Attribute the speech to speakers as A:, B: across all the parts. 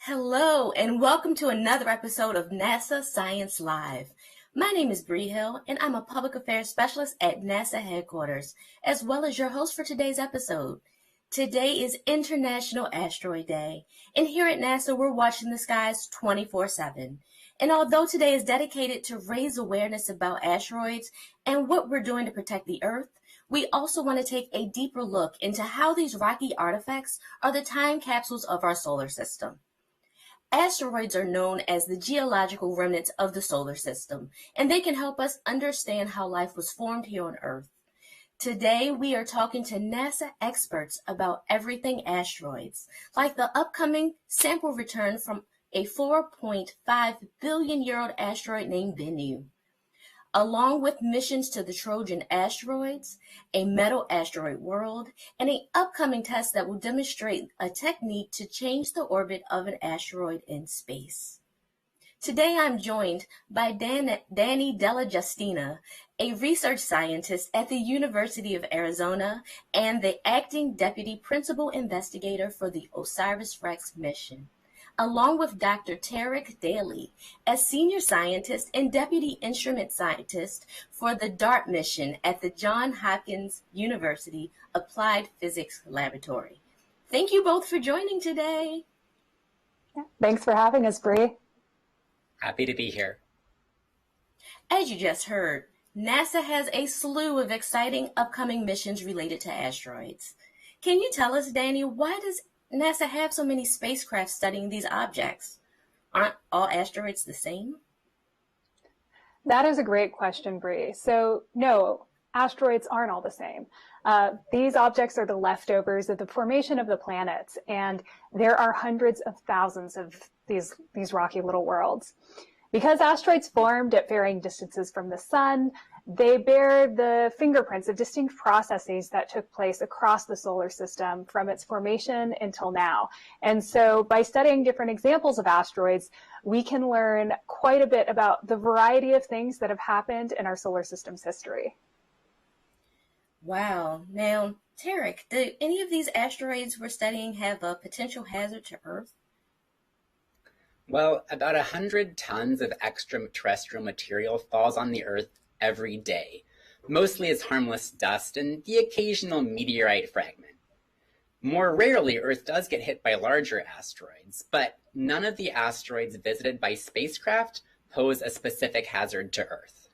A: Hello, and welcome to another episode of NASA Science Live. My name is Bree Hill, and I'm a public affairs specialist at NASA headquarters, as well as your host for today's episode. Today is International Asteroid Day, and here at NASA, we're watching the skies 24/7. And although today is dedicated to raise awareness about asteroids and what we're doing to protect the Earth, we also want to take a deeper look into how these rocky artifacts are the time capsules of our solar system. Asteroids are known as the geological remnants of the solar system, and they can help us understand how life was formed here on Earth. Today, we are talking to NASA experts about everything asteroids, like the upcoming sample return from a 4.5 billion-year-old asteroid named Bennu, along with missions to the Trojan asteroids, a metal asteroid world, and an upcoming test that will demonstrate a technique to change the orbit of an asteroid in space. Today I'm joined by Danny Della Justina, a research scientist at the University of Arizona and the acting deputy principal investigator for the OSIRIS-REx mission, along with Dr. Tarek Daly, a senior scientist and deputy instrument scientist for the DART mission at the Johns Hopkins University Applied Physics Laboratory. Thank you both for joining today.
B: Thanks for having us, Bree.
C: Happy to be here.
A: As you just heard, NASA has a slew of exciting upcoming missions related to asteroids. Can you tell us, Danny, why does NASA have so many spacecraft studying these objects? Aren't all asteroids the same?
B: That is a great question, Bree. So no, asteroids aren't all the same. These objects are the leftovers of the formation of the planets, and there are hundreds of thousands of these rocky little worlds. Because asteroids formed at varying distances from the sun, they bear the fingerprints of distinct processes that took place across the solar system from its formation until now. And so by studying different examples of asteroids, we can learn quite a bit about the variety of things that have happened in our solar system's history.
A: Wow. Now, Tarek, do any of these asteroids we're studying have a potential hazard to Earth?
C: Well, about 100 tons of extraterrestrial material falls on the Earth every day, mostly as harmless dust and the occasional meteorite fragment. More rarely, Earth does get hit by larger asteroids, but none of the asteroids visited by spacecraft pose a specific hazard to Earth.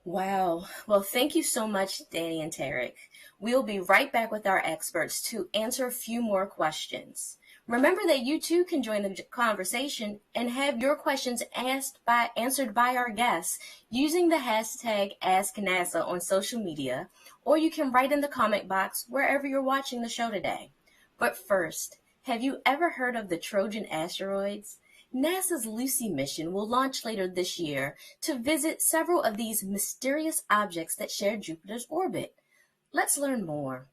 A: Wow. Well, thank you so much, Danny and Tarek. We'll be right back with our experts to answer a few more questions. Remember that you too can join the conversation and have your questions answered by our guests using the hashtag AskNASA on social media, or you can write in the comment box wherever you're watching the show today. But first, have you ever heard of the Trojan asteroids? NASA's Lucy mission will launch later this year to visit several of these mysterious objects that share Jupiter's orbit. Let's learn more.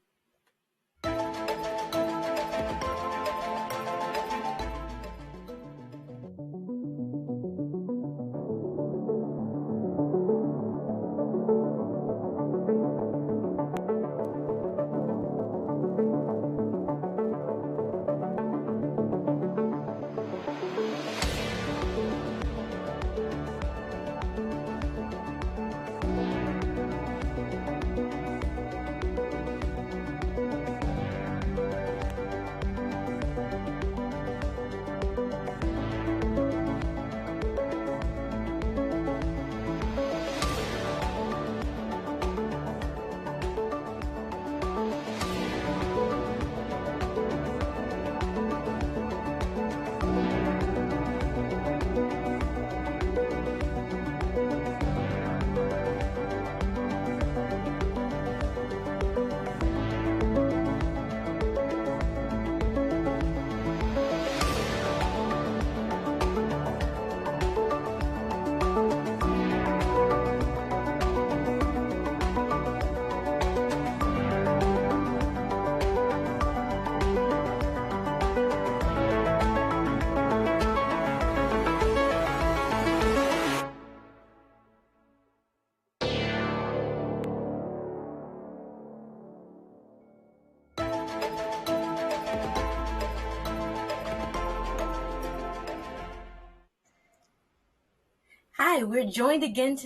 A: Hi, we're joined again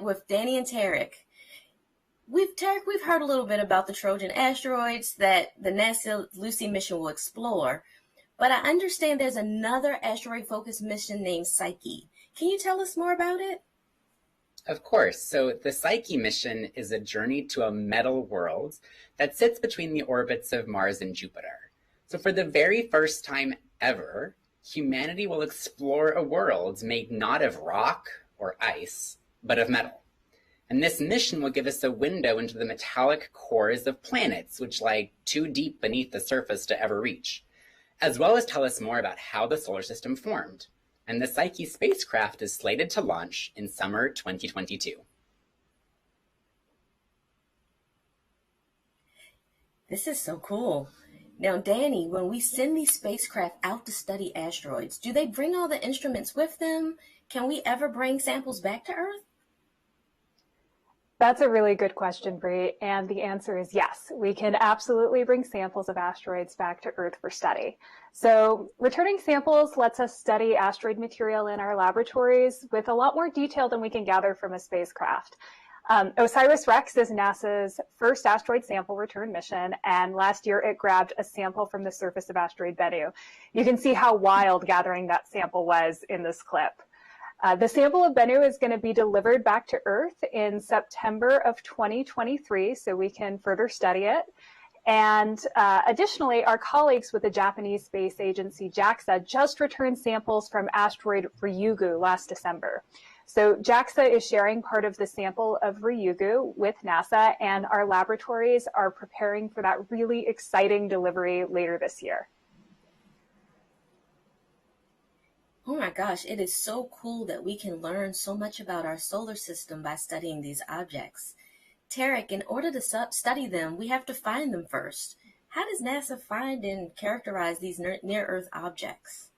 A: with Danny and Tarek. We've heard a little bit about the Trojan asteroids that the NASA Lucy mission will explore, but I understand there's another asteroid-focused mission named Psyche. Can you tell us more about it?
C: Of course. So the Psyche mission is a journey to a metal world that sits between the orbits of Mars and Jupiter. So for the very first time ever, humanity will explore a world made not of rock or ice, but of metal. And this mission will give us a window into the metallic cores of planets, which lie too deep beneath the surface to ever reach, as well as tell us more about how the solar system formed. And the Psyche spacecraft is slated to launch in summer 2022.
A: This is so cool. Now, Danny, when we send these spacecraft out to study asteroids, do they bring all the instruments with them? Can we ever bring samples back to Earth?
B: That's a really good question, Bree, and the answer is yes. We can absolutely bring samples of asteroids back to Earth for study. So returning samples lets us study asteroid material in our laboratories with a lot more detail than we can gather from a spacecraft. OSIRIS-REx is NASA's first asteroid sample return mission, and last year it grabbed a sample from the surface of asteroid Bennu. You can see how wild gathering that sample was in this clip. The sample of Bennu is going to be delivered back to Earth in September of 2023, so we can further study it. And additionally, our colleagues with the Japanese space agency JAXA just returned samples from asteroid Ryugu last December. So JAXA is sharing part of the sample of Ryugu with NASA, and our laboratories are preparing for that really exciting delivery later this year.
A: Oh my gosh, it is so cool that we can learn so much about our solar system by studying these objects. Tarek, in order to study them, we have to find them first. How does NASA find and characterize these near-Earth objects?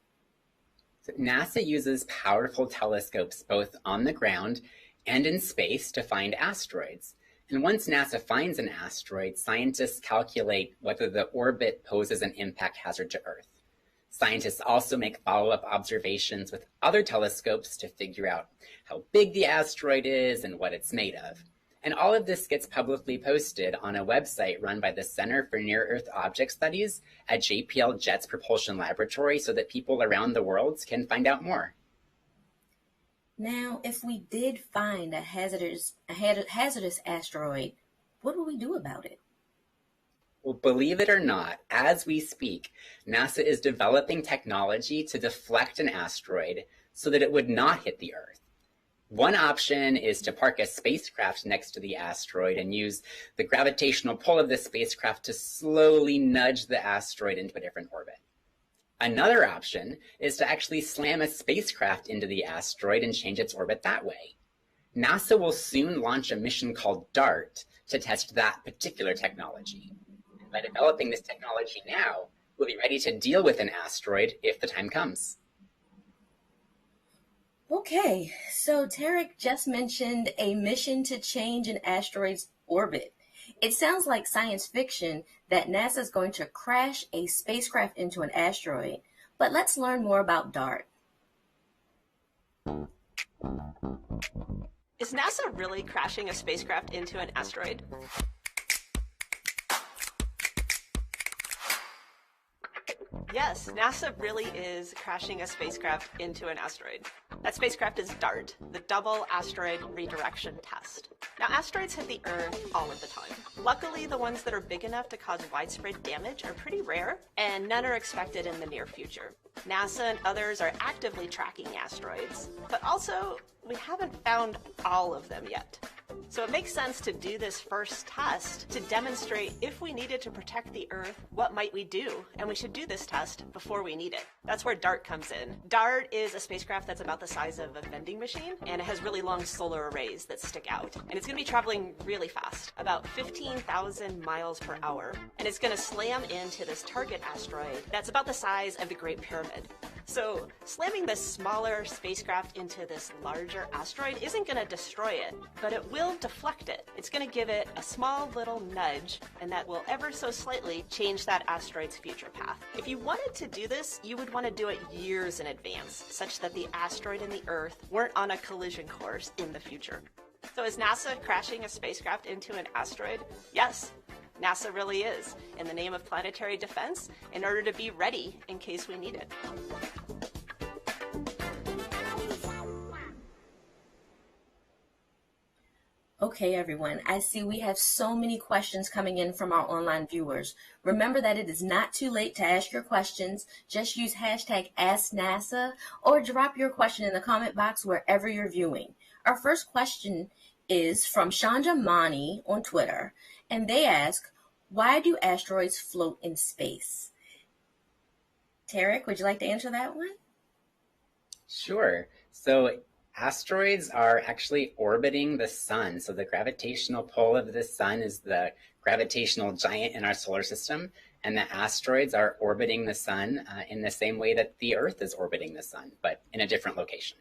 C: So NASA uses powerful telescopes both on the ground and in space to find asteroids. And once NASA finds an asteroid, scientists calculate whether the orbit poses an impact hazard to Earth. Scientists also make follow-up observations with other telescopes to figure out how big the asteroid is and what it's made of. And all of this gets publicly posted on a website run by the Center for Near-Earth Object Studies at JPL Jet's Propulsion Laboratory so that people around the world can find out more.
A: Now, if we did find a hazardous asteroid, what would we do about it?
C: Well, believe it or not, as we speak, NASA is developing technology to deflect an asteroid so that it would not hit the Earth. One option is to park a spacecraft next to the asteroid and use the gravitational pull of the spacecraft to slowly nudge the asteroid into a different orbit. Another option is to actually slam a spacecraft into the asteroid and change its orbit that way. NASA will soon launch a mission called DART to test that particular technology. By developing this technology now, we'll be ready to deal with an asteroid if the time comes.
A: Okay, so Tarek just mentioned a mission to change an asteroid's orbit. It sounds like science fiction that NASA is going to crash a spacecraft into an asteroid, but let's learn more about DART.
D: Is NASA really crashing a spacecraft into an asteroid? Yes, NASA really is crashing a spacecraft into an asteroid. That spacecraft is DART, the Double Asteroid Redirection Test. Now, asteroids hit the Earth all of the time. Luckily, the ones that are big enough to cause widespread damage are pretty rare, and none are expected in the near future. NASA and others are actively tracking asteroids, but also, we haven't found all of them yet. So it makes sense to do this first test to demonstrate if we needed to protect the Earth, what might we do? And we should do this test before we need it. That's where DART comes in. DART is a spacecraft that's about the size of a vending machine, and it has really long solar arrays that stick out. And it's going to be traveling really fast, about 15,000 miles per hour. And it's going to slam into this target asteroid that's about the size of the Great Pyramid. So slamming this smaller spacecraft into this larger asteroid isn't going to destroy it, but it will deflect it. It's going to give it a small little nudge, and that will ever so slightly change that asteroid's future path. If you wanted to do this, you would want to do it years in advance, such that the asteroid and the Earth weren't on a collision course in the future. So is NASA crashing a spacecraft into an asteroid? Yes, NASA really is, in the name of planetary defense, in order to be ready in case we need it.
A: Okay, everyone, I see we have so many questions coming in from our online viewers. Remember that it is not too late to ask your questions. Just use hashtag AskNASA or drop your question in the comment box wherever you're viewing. Our first question is from Shanja Mani on Twitter, and they ask, why do asteroids float in space? Tarek, would you like to answer that one?
C: Sure. So asteroids are actually orbiting the sun. So the gravitational pull of the sun is the gravitational giant in our solar system, and the asteroids are orbiting the sun in the same way that the Earth is orbiting the sun, but in a different location.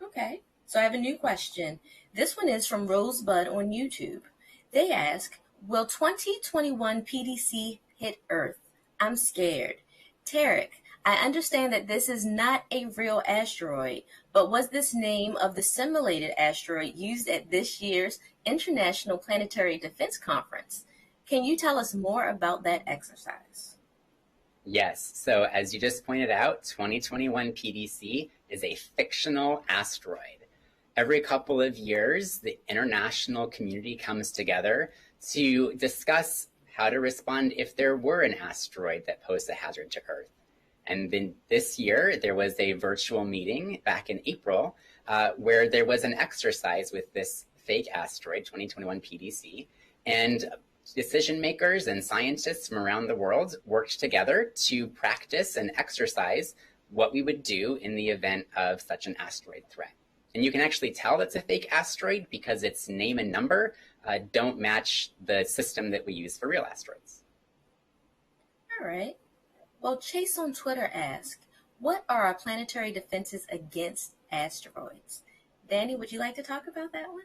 A: Okay, so I have a new question. This one is from Rosebud on YouTube. They ask, will 2021 PDC hit Earth? I'm scared. Tarek, I understand that this is not a real asteroid, but was this name of the simulated asteroid used at this year's International Planetary Defense Conference? Can you tell us more about that exercise?
C: Yes, so as you just pointed out, 2021 PDC is a fictional asteroid. Every couple of years, the international community comes together to discuss how to respond if there were an asteroid that posed a hazard to Earth. And then this year, there was a virtual meeting back in April where there was an exercise with this fake asteroid, 2021 PDC, and decision makers and scientists from around the world worked together to practice and exercise what we would do in the event of such an asteroid threat. And you can actually tell it's a fake asteroid because its name and number don't match the system that we use for real asteroids.
A: All right. Well, Chase on Twitter asked, what are our planetary defenses against asteroids? Danny, would you like to talk about that one?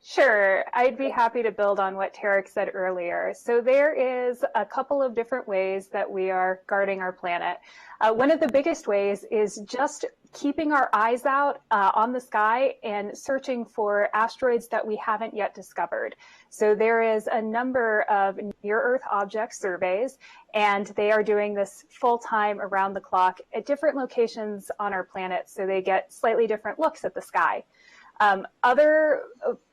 B: Sure, I'd be happy to build on what Tarek said earlier. So there is a couple of different ways that we are guarding our planet. One of the biggest ways is just keeping our eyes out on the sky and searching for asteroids that we haven't yet discovered. So there is a number of near-Earth object surveys, and they are doing this full-time around the clock at different locations on our planet, so they get slightly different looks at the sky. Other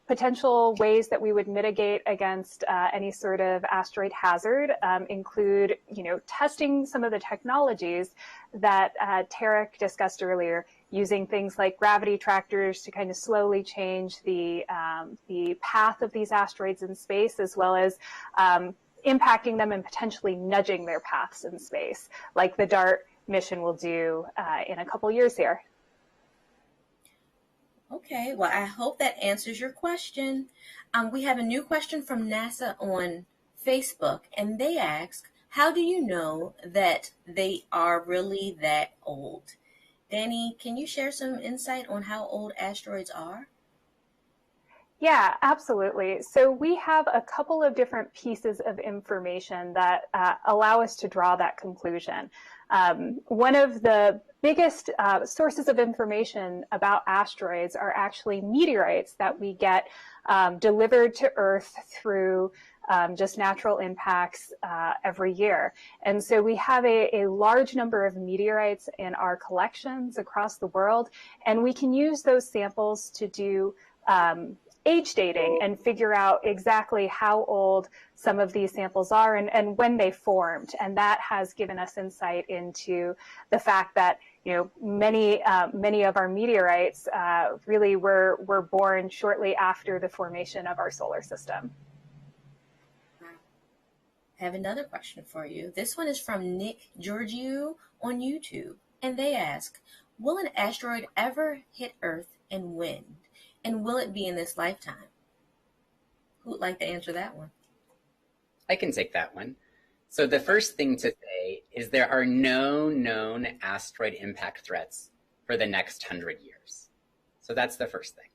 B: potential ways that we would mitigate against any sort of asteroid hazard include, testing some of the technologies that Tarek discussed earlier, using things like gravity tractors to kind of slowly change the path of these asteroids in space, as well as impacting them and potentially nudging their paths in space, like the DART mission will do in a couple years here.
A: Okay, well, I hope that answers your question. We have a new question from NASA on Facebook, and they ask, how do you know that they are really that old? Danny, can you share some insight on how old asteroids are?
B: Yeah, absolutely. So we have a couple of different pieces of information that allow us to draw that conclusion. One of the biggest sources of information about asteroids are actually meteorites that we get delivered to Earth through just natural impacts every year. And so we have a large number of meteorites in our collections across the world, and we can use those samples to do age dating and figure out exactly how old some of these samples are and when they formed. And that has given us insight into the fact that many of our meteorites really were born shortly after the formation of our solar system.
A: I have another question for you. This one is from Nick Georgiou on YouTube, and they ask, will an asteroid ever hit Earth and when? And will it be in this lifetime? Who would like to answer that one?
C: I can take that one. So the first thing to say is there are no known asteroid impact threats for the next 100 years. So that's the first thing.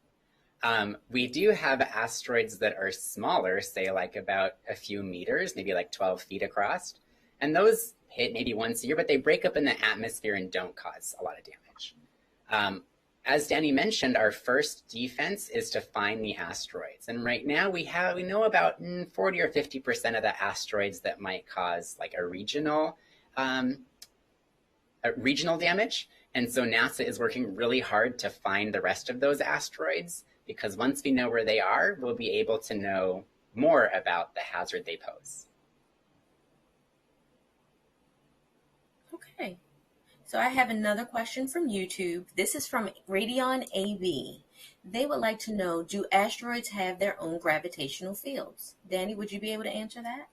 C: We do have asteroids that are smaller, say like about a few meters, maybe like 12 feet across. And those hit maybe once a year, but they break up in the atmosphere and don't cause a lot of damage. As Danny mentioned, our first defense is to find the asteroids. And right now we know about 40 or 50% of the asteroids that might cause like a regional damage. And so NASA is working really hard to find the rest of those asteroids, because once we know where they are, we'll be able to know more about the hazard they pose.
A: Okay. So I have another question from YouTube. This is from Radion AB. They would like to know, do asteroids have their own gravitational fields? Danny, would you be able to answer that?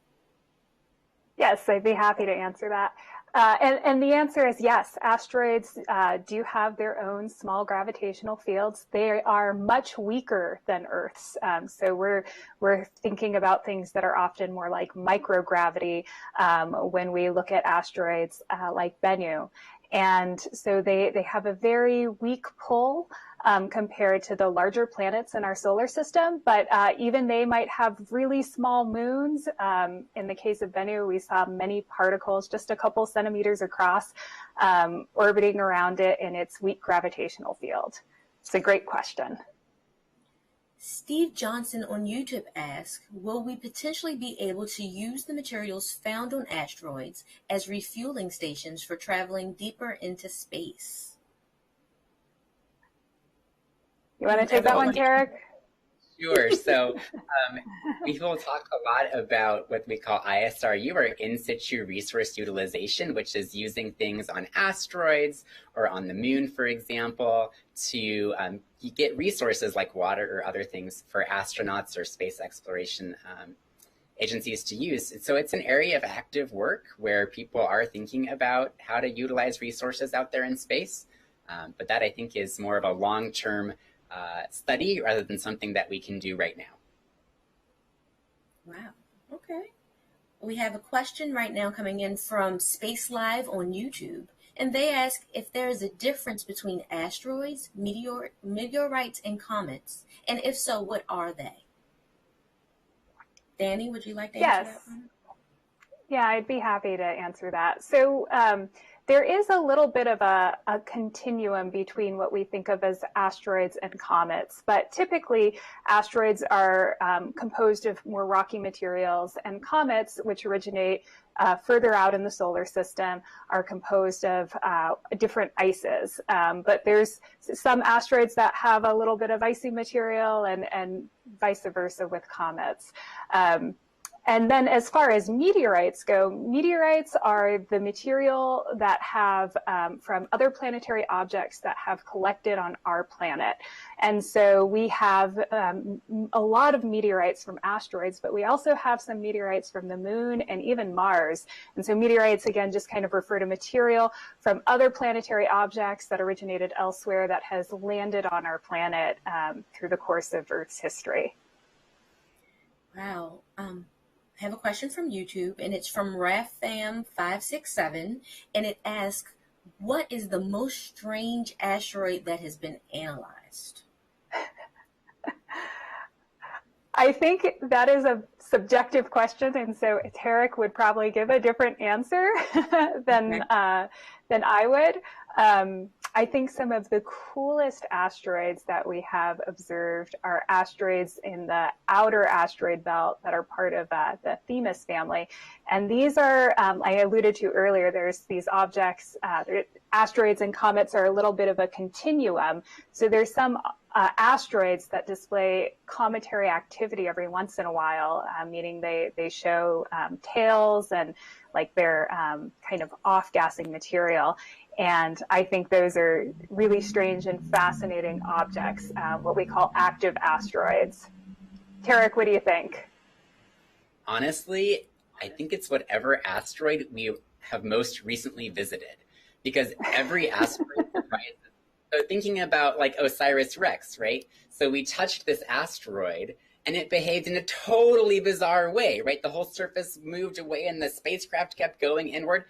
B: Yes, I'd be happy to answer that. And the answer is yes, asteroids do have their own small gravitational fields. They are much weaker than Earth's. So we're thinking about things that are often more like microgravity when we look at asteroids like Bennu. And so they have a very weak pull compared to the larger planets in our solar system, but even they might have really small moons. In the case of Bennu, we saw many particles just a couple centimeters across orbiting around it in its weak gravitational field. It's a great question.
A: Steve Johnson on YouTube asks, will we potentially be able to use the materials found on asteroids as refueling stations for traveling deeper into space?
B: You want to take that one, Tarek?
C: Sure. So people talk a lot about what we call ISRU, or in situ resource utilization, which is using things on asteroids or on the moon, for example, to get resources like water or other things for astronauts or space exploration agencies to use. So it's an area of active work where people are thinking about how to utilize resources out there in space. But that, I think, is more of a long-term study rather than something that we can do right now.
A: Wow. Okay. We have a question right now coming in from Space Live on YouTube, and they ask if there is a difference between asteroids, meteorites, and comets, and if so, what are they? Danny, would you like to answer that one?
B: Yeah, I'd be happy to answer that. So there is a little bit of a continuum between what we think of as asteroids and comets, but typically asteroids are composed of more rocky materials, and comets, which originate further out in the solar system, are composed of different ices. But there's some asteroids that have a little bit of icy material, and vice versa with comets. And then as far as meteorites go, meteorites are the material that have from other planetary objects that have collected on our planet. And so we have a lot of meteorites from asteroids, but we also have some meteorites from the moon and even Mars. And so meteorites, again, just kind of refer to material from other planetary objects that originated elsewhere that has landed on our planet through the course of Earth's history.
A: Wow. I have a question from YouTube, and it's from RAFFAM567, and it asks, what is the most strange asteroid that has been analyzed?
B: I think that is a subjective question, and so Tarek would probably give a different answer than I would. I think some of the coolest asteroids that we have observed are asteroids in the outer asteroid belt that are part of the Themis family. And these are, I alluded to earlier, there's these objects, asteroids and comets are a little bit of a continuum. So there's some asteroids that display cometary activity every once in a while, meaning they show tails and like they're kind of off-gassing material. And I think those are really strange and fascinating objects, what we call active asteroids. Tarek, what do you think?
C: Honestly, I think it's whatever asteroid we have most recently visited, because every asteroid surprises. So thinking about like OSIRIS-REx, right? So we touched this asteroid and it behaved in a totally bizarre way, right? The whole surface moved away and the spacecraft kept going inward,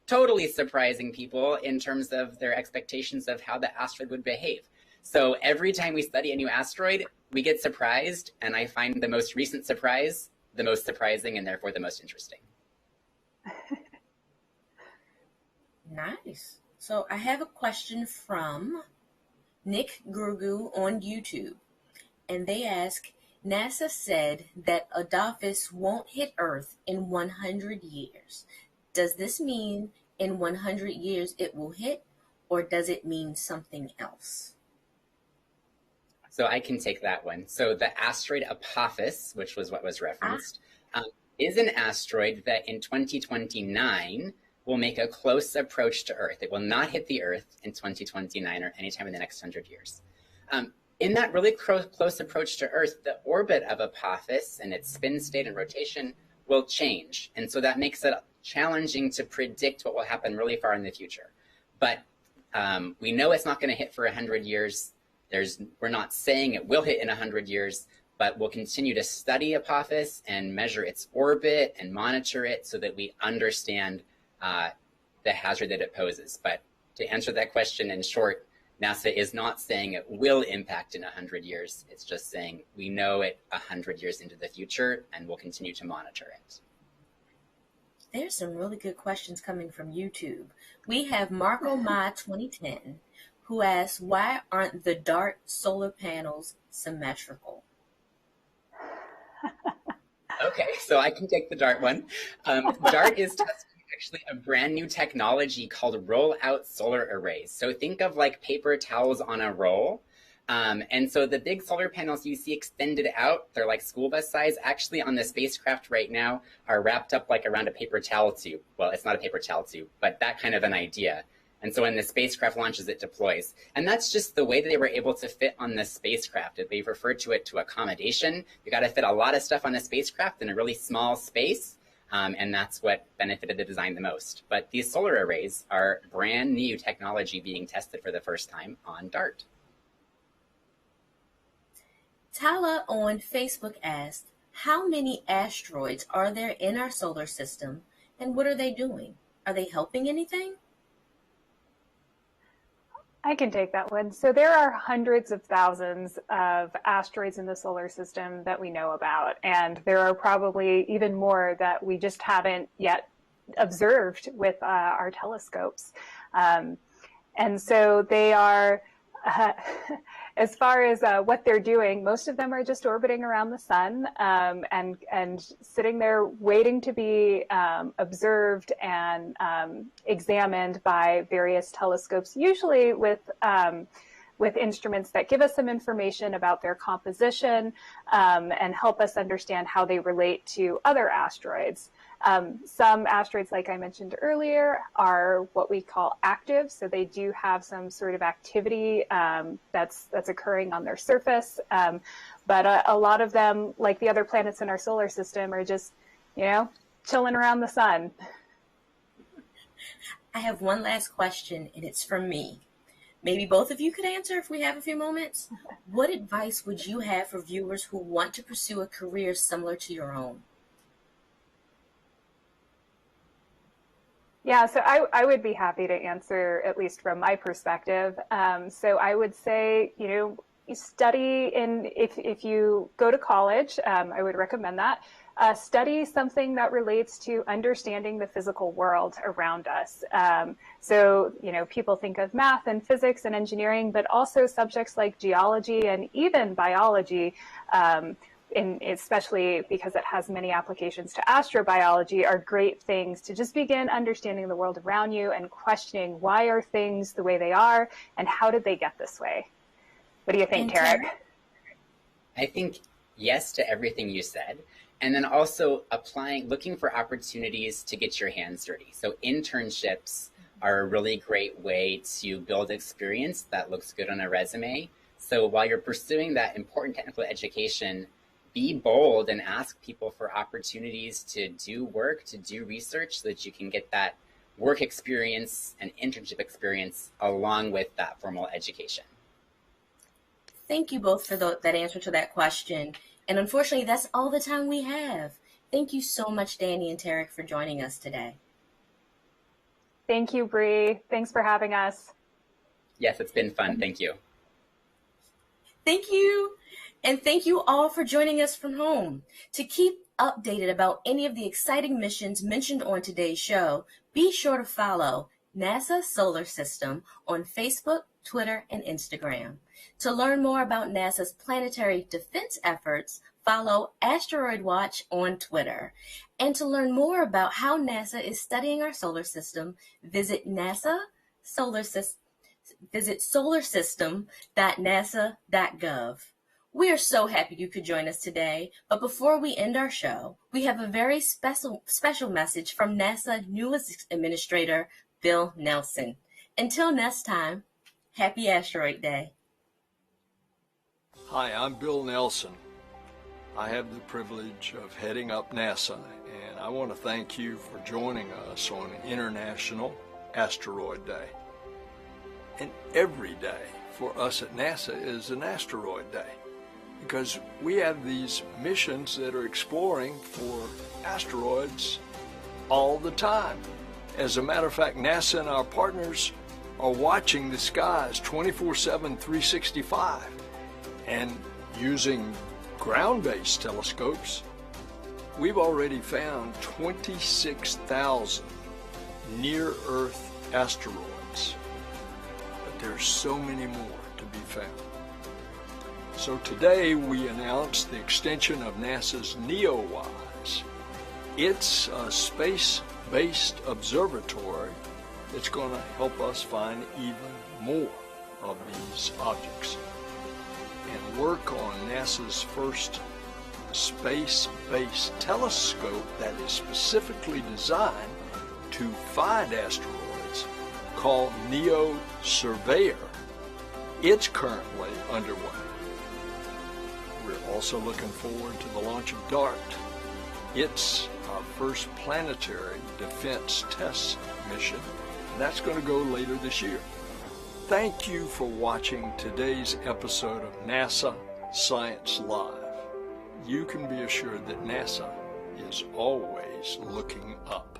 C: totally surprising people in terms of their expectations of how the asteroid would behave. So every time we study a new asteroid, we get surprised, and I find the most recent surprise the most surprising and therefore the most interesting.
A: Nice. So I have a question from Nick Gurgu on YouTube, and they ask, NASA said that Adolphus won't hit Earth in 100 years. Does this mean in 100 years it will hit, or does it mean something else?
C: So I can take that one. So the asteroid Apophis, which was what was referenced, is an asteroid that in 2029 will make a close approach to Earth. It will not hit the Earth in 2029 or anytime in the next 100 years. In that really close approach to Earth, the orbit of Apophis and its spin state and rotation will change. And so that makes it challenging to predict what will happen really far in the future. But we know it's not going to hit for 100 years. We're not saying it will hit in 100 years, but we'll continue to study Apophis and measure its orbit and monitor it so that we understand the hazard that it poses. But to answer that question in short, NASA is not saying it will impact in 100 years. It's just saying we know it 100 years into the future and we'll continue to monitor it.
A: There's some really good questions coming from YouTube. We have Marco Ma 2010, who asks, why aren't the DART solar panels symmetrical?
C: Okay, so I can take the DART one. DART is testing actually a brand new technology called roll-out solar arrays. So think of like paper towels on a roll. And so the big solar panels you see extended out, they're like school bus size, actually on the spacecraft right now are wrapped up like around a paper towel tube. Well, it's not a paper towel tube, but that kind of an idea. And so when the spacecraft launches, it deploys. And that's just the way that they were able to fit on the spacecraft. They've referred to it to accommodation. You got to fit a lot of stuff on a spacecraft in a really small space. And that's what benefited the design the most. But these solar arrays are brand new technology being tested for the first time on DART.
A: Tala on Facebook asked, how many asteroids are there in our solar system, and what are they doing? Are they helping anything?
B: I can take that one. So there are hundreds of thousands of asteroids in the solar system that we know about, and there are probably even more that we just haven't yet observed with our telescopes. And so they are, as far as what they're doing, most of them are just orbiting around the sun and sitting there waiting to be observed and examined by various telescopes, usually with instruments that give us some information about their composition and help us understand how they relate to other asteroids. Some asteroids, like I mentioned earlier, are what we call active, so they do have some sort of activity that's occurring on their surface. But a lot of them, like the other planets in our solar system, are just, chilling around the sun.
A: I have one last question, and it's from me. Maybe both of you could answer if we have a few moments. What advice would you have for viewers who want to pursue a career similar to your own?
B: Yeah, so I would be happy to answer, at least from my perspective. So I would say, study if you go to college, I would recommend that. Study something that relates to understanding the physical world around us. So, people think of math and physics and engineering, but also subjects like geology and even biology, especially because it has many applications to astrobiology, are great things to just begin understanding the world around you and questioning why are things the way they are and how did they get this way? What do you think, Tarek?
C: I think yes to everything you said. And then also looking for opportunities to get your hands dirty. So internships are a really great way to build experience that looks good on a resume. So while you're pursuing that important technical education, be bold and ask people for opportunities to do work, to do research, so that you can get that work experience and internship experience along with that formal education.
A: Thank you both for that answer to that question. And unfortunately, that's all the time we have. Thank you so much, Danny and Tarek, for joining us today.
B: Thank you, Bree. Thanks for having us.
C: Yes, it's been fun. Thank you.
A: Thank you. And thank you all for joining us from home. To keep updated about any of the exciting missions mentioned on today's show, be sure to follow NASA Solar System on Facebook, Twitter, and Instagram. To learn more about NASA's planetary defense efforts, follow Asteroid Watch on Twitter. And to learn more about how NASA is studying our solar system, visit solarsystem.nasa.gov. We are so happy you could join us today, but before we end our show, we have a very special message from NASA newest administrator, Bill Nelson. Until next time, happy Asteroid Day.
E: Hi, I'm Bill Nelson. I have the privilege of heading up NASA, and I want to thank you for joining us on International Asteroid Day. And every day for us at NASA is an asteroid day, because we have these missions that are exploring for asteroids all the time. As a matter of fact, NASA and our partners are watching the skies 24/7, 365, and using ground-based telescopes, we've already found 26,000 near-Earth asteroids. But there's so many more to be found. So today we announced the extension of NASA's NEOWISE. It's a space-based observatory that's going to help us find even more of these objects and work on NASA's first space-based telescope that is specifically designed to find asteroids, called NEO Surveyor. It's currently underway. We're also looking forward to the launch of DART. It's our first planetary defense test mission, and that's going to go later this year. Thank you for watching today's episode of NASA Science Live. You can be assured that NASA is always looking up.